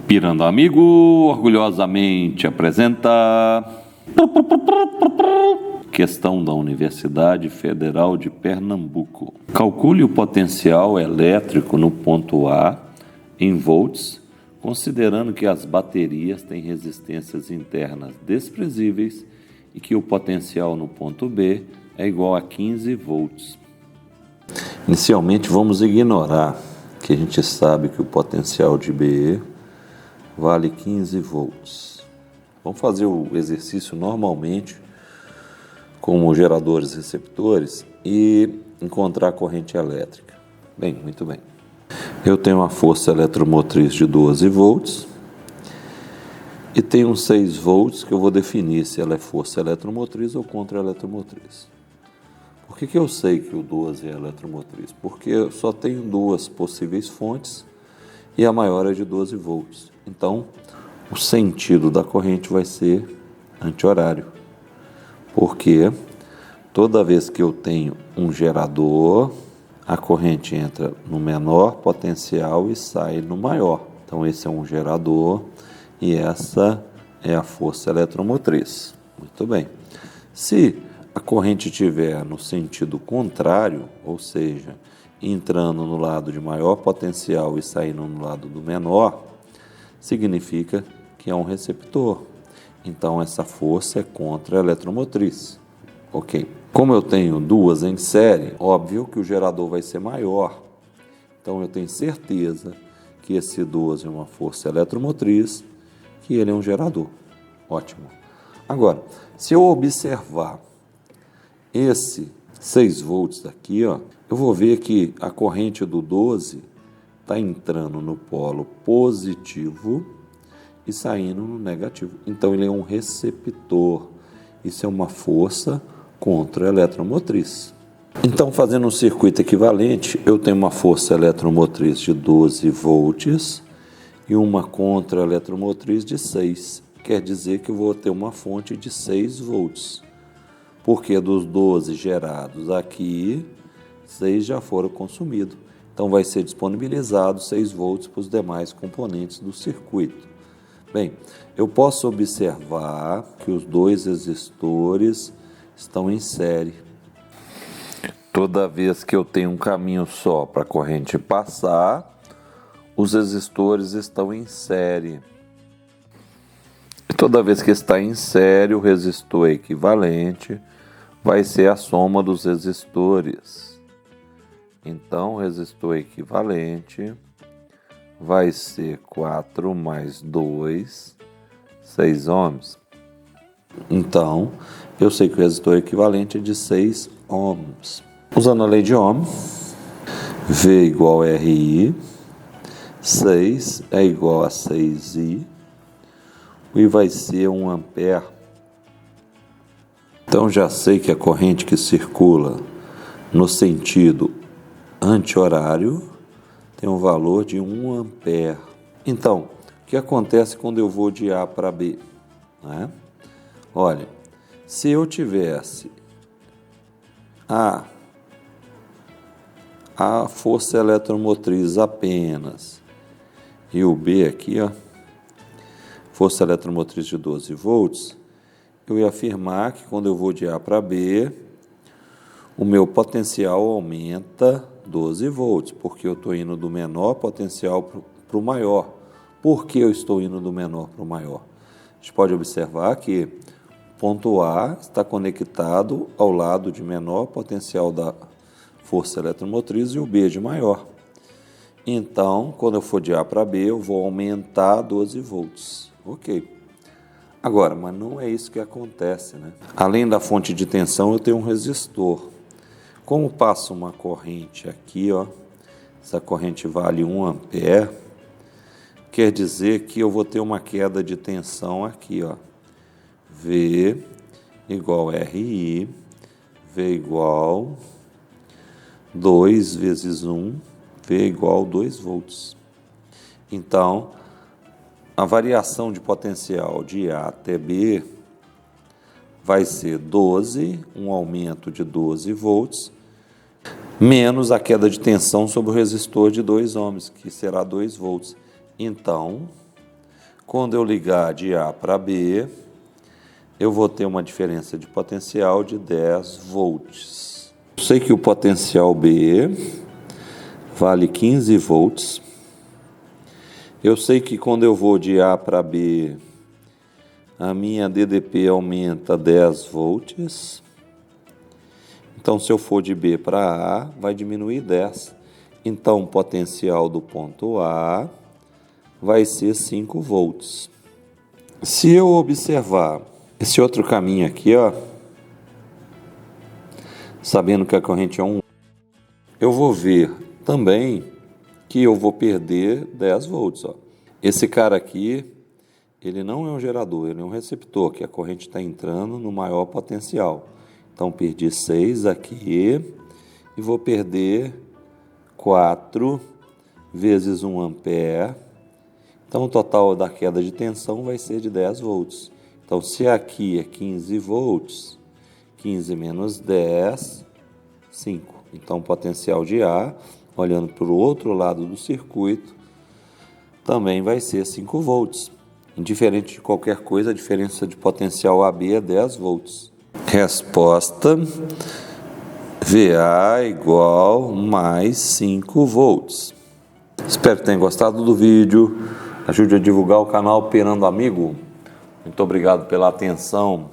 Pirando Amigo orgulhosamente apresenta questão da Universidade Federal de Pernambuco. Calcule o potencial elétrico no ponto A em volts, considerando que as baterias têm resistências internas desprezíveis e que o potencial no ponto B é igual a 15 volts. Inicialmente vamos ignorar que a gente sabe que o potencial de B vale 15 volts. Vamos fazer o exercício normalmente com geradores e receptores e encontrar a corrente elétrica. Bem, muito bem. Eu tenho uma força eletromotriz de 12 volts e tenho 6 volts que eu vou definir se ela é força eletromotriz ou contra-eletromotriz. Por que eu sei que o 12 é eletromotriz? Porque eu só tenho duas possíveis fontes e a maior é de 12 volts. Então, o sentido da corrente vai ser anti-horário. Porque toda vez que eu tenho um gerador, a corrente entra no menor potencial e sai no maior. Então, esse é um gerador e essa é a força eletromotriz. Muito bem. Se a corrente estiver no sentido contrário, ou seja, entrando no lado de maior potencial e saindo no lado do menor, significa que é um receptor. Então, essa força é contra-eletromotriz. Ok. Como eu tenho duas em série, óbvio que o gerador vai ser maior. Então, eu tenho certeza que esse 12 é uma força eletromotriz, que ele é um gerador. Ótimo. Agora, se eu observar esse 6 volts aqui, ó, eu vou ver que a corrente do 12 está entrando no polo positivo e saindo no negativo. Então, ele é um receptor. Isso é uma força contra-eletromotriz. Então, fazendo um circuito equivalente, eu tenho uma força eletromotriz de 12 volts e uma contra-eletromotriz de 6. Quer dizer que eu vou ter uma fonte de 6 volts. Porque dos 12 gerados aqui, 6 já foram consumidos. Então, vai ser disponibilizado 6 volts para os demais componentes do circuito. Bem, eu posso observar que os dois resistores estão em série. Toda vez que eu tenho um caminho só para a corrente passar, os resistores estão em série. E toda vez que está em série, o resistor equivalente vai ser a soma dos resistores. Então, o resistor equivalente vai ser 4 mais 2, 6 ohms. Então, eu sei que o resistor equivalente é de 6 ohms. Usando a lei de Ohm, V igual a RI, 6 é igual a 6I, o I vai ser 1 ampere. Então, já sei que a corrente que circula no sentido anti-horário tem um valor de 1 ampere. Então, o que acontece quando eu vou de A para B? Né? Olha, se eu tivesse a força eletromotriz apenas e o B aqui, ó, força eletromotriz de 12 volts, eu ia afirmar que quando eu vou de A para B, o meu potencial aumenta 12 volts, porque eu estou indo do menor potencial para o maior. Por que eu estou indo do menor para o maior? A gente pode observar que o ponto A está conectado ao lado de menor potencial da força eletromotriz e o B de maior. Então, quando eu for de A para B, eu vou aumentar 12 volts. Ok. Agora, mas não é isso que acontece, né? Além da fonte de tensão, eu tenho um resistor. Como passa uma corrente aqui, ó, essa corrente vale 1 ampere, quer dizer que eu vou ter uma queda de tensão aqui, ó. V igual RI, V igual 2 vezes 1, V igual 2 volts. Então, a variação de potencial de A até B vai ser 12, um aumento de 12 volts, menos a queda de tensão sobre o resistor de 2 ohms, que será 2 volts. Então, Quando eu ligar de A para B, eu vou ter uma diferença de potencial de 10 volts. Eu sei que o potencial B vale 15 volts. Eu sei que quando eu vou de A para B, a minha DDP aumenta 10 volts. Então, se eu for de B para A, vai diminuir 10. Então, o potencial do ponto A vai ser 5 volts. Se eu observar esse outro caminho aqui, ó, sabendo que a corrente é 1, eu vou ver também que eu vou perder 10 volts. Ó. Esse cara aqui, ele não é um gerador, ele é um receptor, que a corrente está entrando no maior potencial. Então, perdi 6 aqui e vou perder 4 vezes 1 ampere. Então, o total da queda de tensão vai ser de 10 volts. Então, se aqui é 15 volts, 15 menos 10, 5. Então, o potencial de A, olhando para o outro lado do circuito, também vai ser 5 volts. Indiferente de qualquer coisa, a diferença de potencial AB é 10 volts. Resposta: VA igual mais 5 volts. Espero que tenham gostado do vídeo. Ajude a divulgar o canal Operando Amigo. Muito obrigado pela atenção.